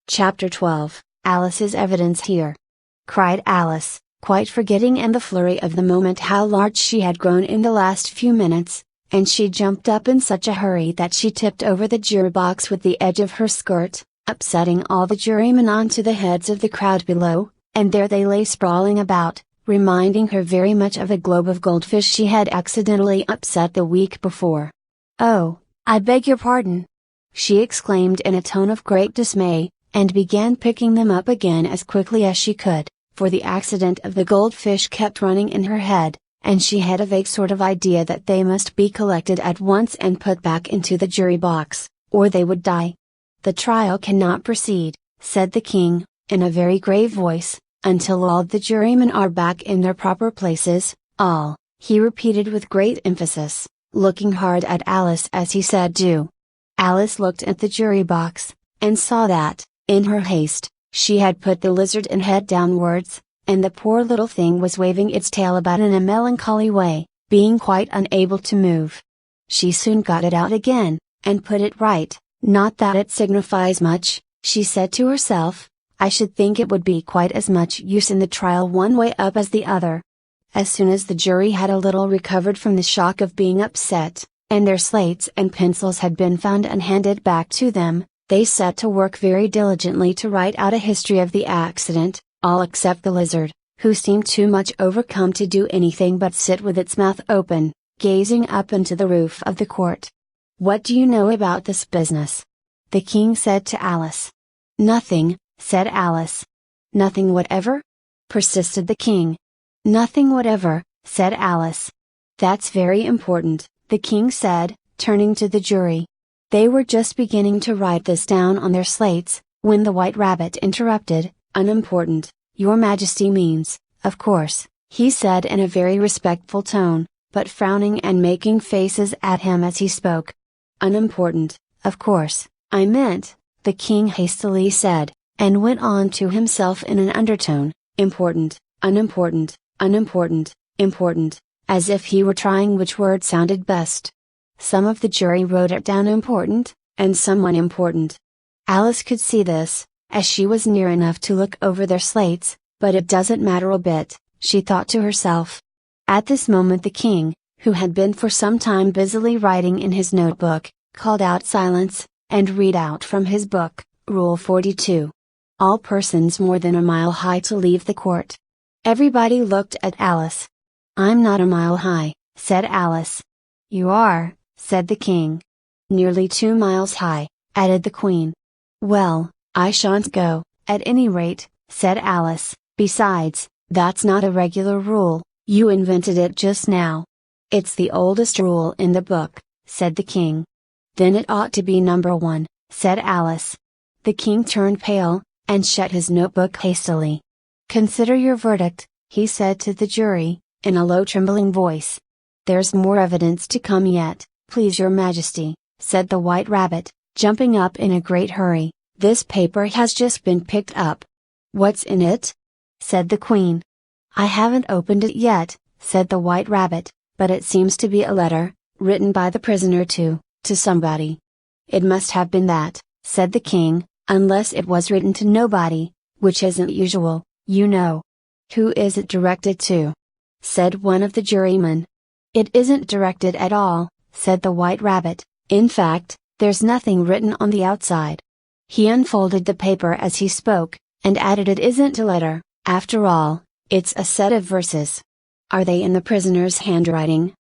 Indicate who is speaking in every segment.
Speaker 1: Chapter 12, Alice's evidence here! Cried Alice, quite forgetting in the flurry of the moment how large she had grown in the last few minutes, and she jumped up in such a hurry that she tipped over the jury box with the edge of her skirt, upsetting all the jurymen onto the heads of the crowd below, and there they lay sprawling about, reminding her very much of a globe of goldfish she had accidentally upset the week before. "Oh, I beg your pardon!" she exclaimed in a tone of great dismay, and began picking them up again as quickly as she could, for the accident of the goldfish kept running in her head, and she had a vague sort of idea that they must be collected at once and put back into the jury box, or they would die. "The trial cannot proceed," said the king, in a very grave voice, "until all the jurymen are back in their proper places, all," he repeated with great emphasis, looking hard at Alice as he said "do." Alice looked at the jury box, and saw that, in her haste, she had put the lizard in head downwards, and the poor little thing was waving its tail about in a melancholy way, being quite unable to move. She soon got it out again, and put it right. "Not that it signifies much," she said to herself, "I should think it would be quite as much use in the trial one way up as the other." As soon as the jury had a little recovered from the shock of being upset, and their slates and pencils had been found and handed back to them, they set to work very diligently to write out a history of the accident, all except the lizard, who seemed too much overcome to do anything but sit with its mouth open, gazing up into the roof of the court. "What do you know about this business?" the king said to Alice. "Nothing," said Alice. "Nothing whatever?" persisted the king. "Nothing whatever," said Alice. "That's very important," the king said, turning to the jury. They were just beginning to write this down on their slates, when the White Rabbit interrupted. "Unimportant, your Majesty means, of course," he said in a very respectful tone, but frowning and making faces at him as he spoke. "Unimportant, of course, I meant," the king hastily said, and went on to himself in an undertone, "important, unimportant, unimportant, important," as if he were trying which word sounded best. Some of the jury wrote it down important, and some unimportant. Alice could see this, as she was near enough to look over their slates, but it doesn't matter a bit, she thought to herself. At this moment the king, who had been for some time busily writing in his notebook, called out "Silence," and read out from his book, Rule 42. "All persons more than a mile high to leave the court." Everybody looked at Alice. "I'm not a mile high," said Alice. "You are," said the king. "Nearly 2 miles high," added the queen. "Well, I shan't go, at any rate," said Alice. "Besides, that's not a regular rule, you invented it just now." "It's the oldest rule in the book," said the king. "Then it ought to be number 1, said Alice. The king turned pale, and shut his notebook hastily. "Consider your verdict," he said to the jury, in a low trembling voice. "There's more evidence to come yet, please your Majesty," said the White Rabbit, jumping up in a great hurry. "This paper has just been picked up." "What's in it?" said the Queen. "I haven't opened it yet," said the White Rabbit, "but it seems to be a letter, written by the prisoner to somebody." "It must have been that," said the King, "unless it was written to nobody, which isn't usual, you know." "Who is it directed to?" said one of the jurymen. "It isn't directed at all," said the White Rabbit. "In fact, there's nothing written on the outside." He unfolded the paper as he spoke, and added, "It isn't a letter, after all, it's a set of verses." "Are they in the prisoner's handwriting?"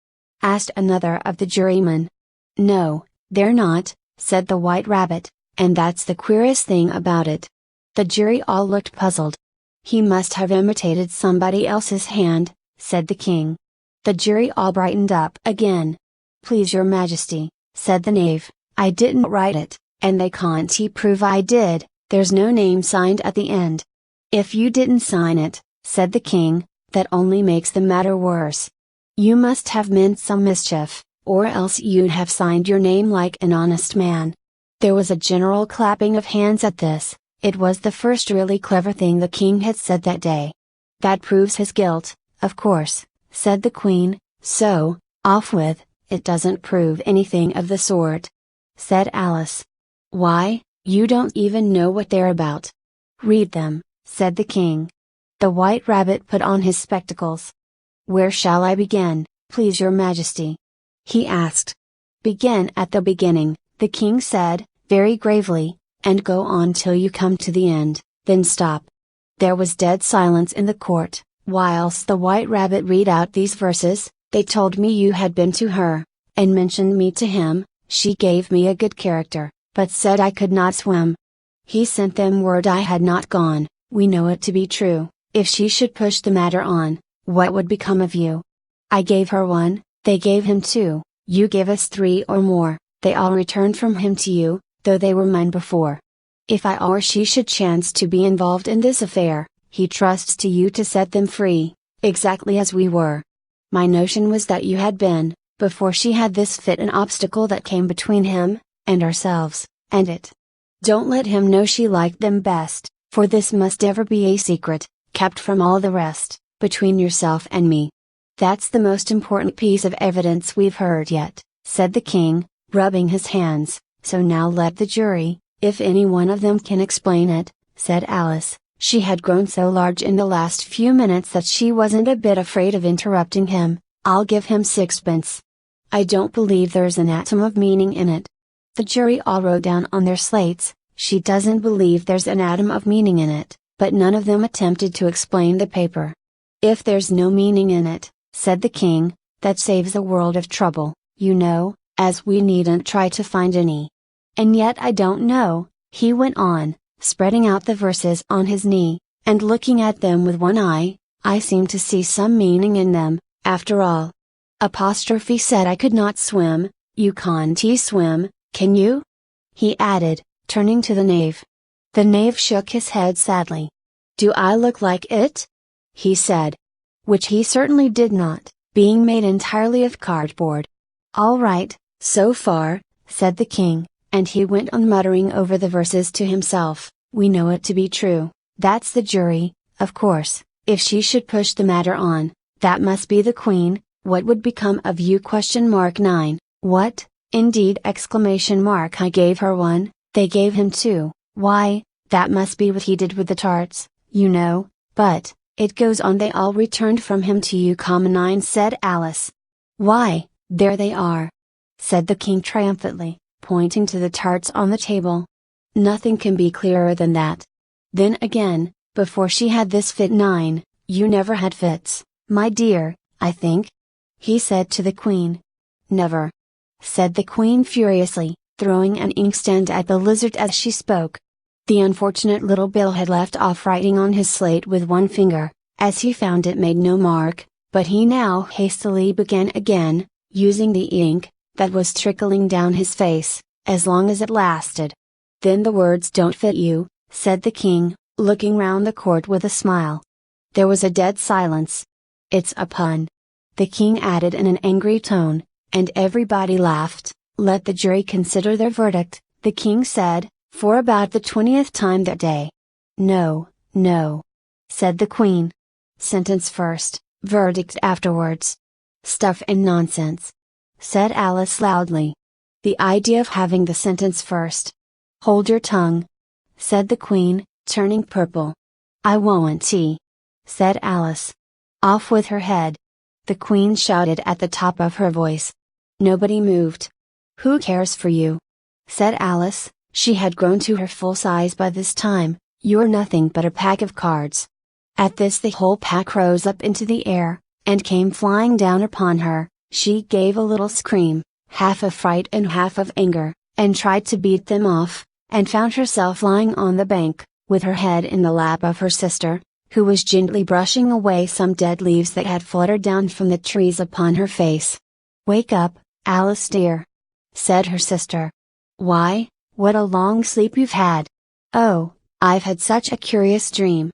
Speaker 1: asked another of the jurymen. "No, they're not," said the White Rabbit, "and that's the queerest thing about it." The jury all looked puzzled. "He must have imitated somebody else's hand," said the king. The jury all brightened up again. "Please your Majesty," said the knave, "I didn't write it, and they can't prove I did, there's no name signed at the end." "If you didn't sign it," said the king, "that only makes the matter worse. You must have meant some mischief, or else you'd have signed your name like an honest man." There was a general clapping of hands at this. It was the first really clever thing the king had said that day. "That proves his guilt, of course," said the queen. "So, off with it doesn't prove anything of the sort," said Alice. "Why, You don't even know what they're about. Read them, said the king. The White Rabbit put on his spectacles. Where shall I begin, please your majesty? He asked. Begin at the beginning, the king said, very gravely, and go on till you come to the end, then stop. There was dead silence in the court, whilst the White Rabbit read out these verses. They told me you had been to her, and mentioned me to him. She gave me a good character, but said I could not swim. He sent them word I had not gone. We know it to be true. If she should push the matter on, what would become of you? I gave her 1, they gave him 2, you gave us 3 or more, they all returned from him to you, though they were mine before. If I or she should chance to be involved in this affair, he trusts to you to set them free, exactly as we were. My notion was that you had been, before she had this fit, an obstacle that came between him, and ourselves, and it. Don't let him know she liked them best, for this must ever be a secret, kept from all the rest, between yourself and me. That's the most important piece of evidence we've heard yet, said the king, rubbing his hands. So now let the jury, if any one of them can explain it, said Alice. She had grown so large in the last few minutes that she wasn't a bit afraid of interrupting him. I'll give him 6pence. I don't believe there's an atom of meaning in it. The jury all wrote down on their slates, she doesn't believe there's an atom of meaning in it, but none of them attempted to explain the paper. If there's no meaning in it, said the king, that saves a world of trouble, you know, as we needn't try to find any. And yet I don't know, he went on, spreading out the verses on his knee, and looking at them with one eye, I seem to see some meaning in them, after all. Apostrophe said I could not swim, you can't swim, can you? He added, turning to the knave. The knave shook his head sadly. Do I look like it? He said. Which he certainly did not, being made entirely of cardboard. All right, so far, said the king, and he went on muttering over the verses to himself, we know it to be true, that's the jury, of course, if she should push the matter on, that must be the queen, what would become of you? 9. What, indeed! I gave her 1, they gave him 2, why, that must be what he did with the tarts, you know, but, it goes on they all returned from him to you, 9, said Alice. Why, there they are, said the king triumphantly, pointing to the tarts on the table. Nothing can be clearer than that. Then again, before she had this fit 9, you never had fits, my dear, I think? He said to the queen. Never, said the queen furiously, throwing an inkstand at the lizard as she spoke. The unfortunate little Bill had left off writing on his slate with one finger, as he found it made no mark, but he now hastily began again, using the ink, that was trickling down his face, as long as it lasted. Then the words don't fit you, said the king, looking round the court with a smile. There was a dead silence. It's a pun, the king added in an angry tone, and everybody laughed. Let the jury consider their verdict, the king said, for about the 20th time that day. No, no, said the queen. Sentence first, verdict afterwards. Stuff and nonsense, said Alice loudly. The idea of having the sentence first. Hold your tongue, said the queen, turning purple. I won't, said Alice. Off with her head, the queen shouted at the top of her voice. Nobody moved. Who cares for you? Said Alice, she had grown to her full size by this time, you're nothing but a pack of cards. At this the whole pack rose up into the air, and came flying down upon her. She gave a little scream, half of fright and half of anger, and tried to beat them off, and found herself lying on the bank, with her head in the lap of her sister, who was gently brushing away some dead leaves that had fluttered down from the trees upon her face. Wake up, Alice dear, said her sister. Why, what a long sleep you've had. Oh, I've had such a curious dream,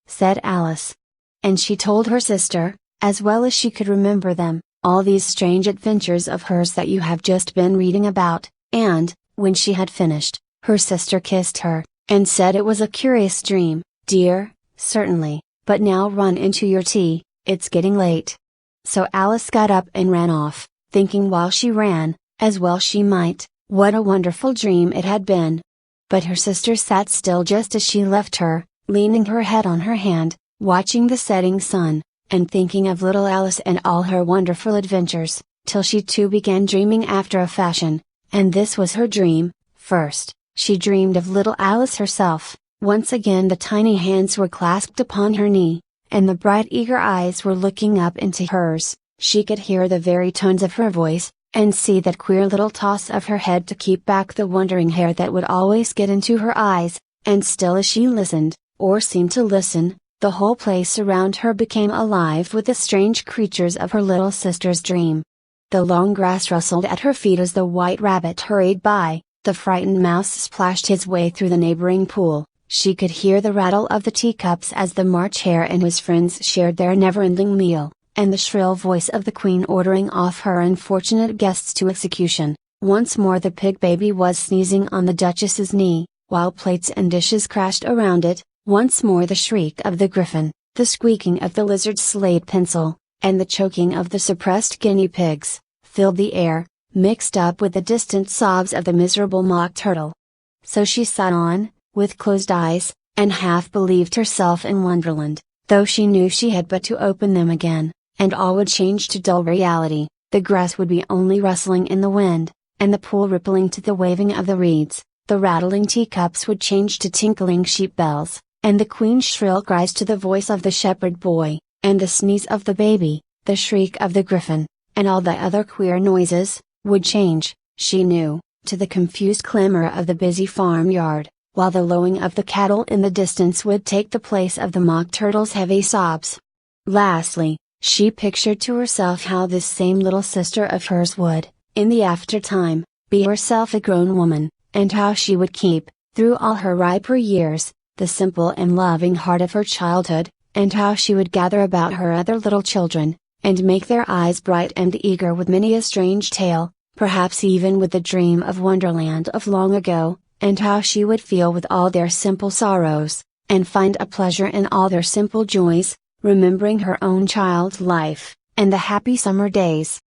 Speaker 1: said Alice. And she told her sister, as well as she could remember them, all these strange adventures of hers that you have just been reading about, and, when she had finished, her sister kissed her, and said it was a curious dream, dear, certainly, but now run into your tea, it's getting late. So Alice got up and ran off, thinking while she ran, as well she might, what a wonderful dream it had been. but her sister sat still just as she left her, leaning her head on her hand, watching the setting sun, and thinking of little Alice and all her wonderful adventures, till she too began dreaming after a fashion, and this was her dream. First, she dreamed of little Alice herself. Once again the tiny hands were clasped upon her knee, and the bright eager eyes were looking up into hers. She could hear the very tones of her voice, and see that queer little toss of her head to keep back the wandering hair that would always get into her eyes, and still as she listened, or seemed to listen, the whole place around her became alive with the strange creatures of her little sister's dream. The long grass rustled at her feet as the white rabbit hurried by, the frightened mouse splashed his way through the neighboring pool. She could hear the rattle of the teacups as the March Hare and his friends shared their never-ending meal, and the shrill voice of the Queen ordering off her unfortunate guests to execution. Once more the pig baby was sneezing on the Duchess's knee, while plates and dishes crashed around it. Once more the shriek of the griffin, the squeaking of the lizard's slate pencil, and the choking of the suppressed guinea pigs, filled the air, mixed up with the distant sobs of the miserable mock turtle. So she sat on, with closed eyes, and half believed herself in Wonderland, though she knew she had but to open them again, and all would change to dull reality. The grass would be only rustling in the wind, and the pool rippling to the waving of the reeds. The rattling teacups would change to tinkling sheep bells, and the Queen's shrill cries to the voice of the shepherd boy, and the sneeze of the baby, the shriek of the griffin, and all the other queer noises, would change, she knew, to the confused clamor of the busy farmyard, while the lowing of the cattle in the distance would take the place of the mock turtle's heavy sobs. Lastly, she pictured to herself how this same little sister of hers would, in the after-time, be herself a grown woman, and how she would keep, through all her riper years, the simple and loving heart of her childhood, and how she would gather about her other little children, and make their eyes bright and eager with many a strange tale, perhaps even with the dream of Wonderland of long ago, and how she would feel with all their simple sorrows, and find a pleasure in all their simple joys, remembering her own child life, and the happy summer days,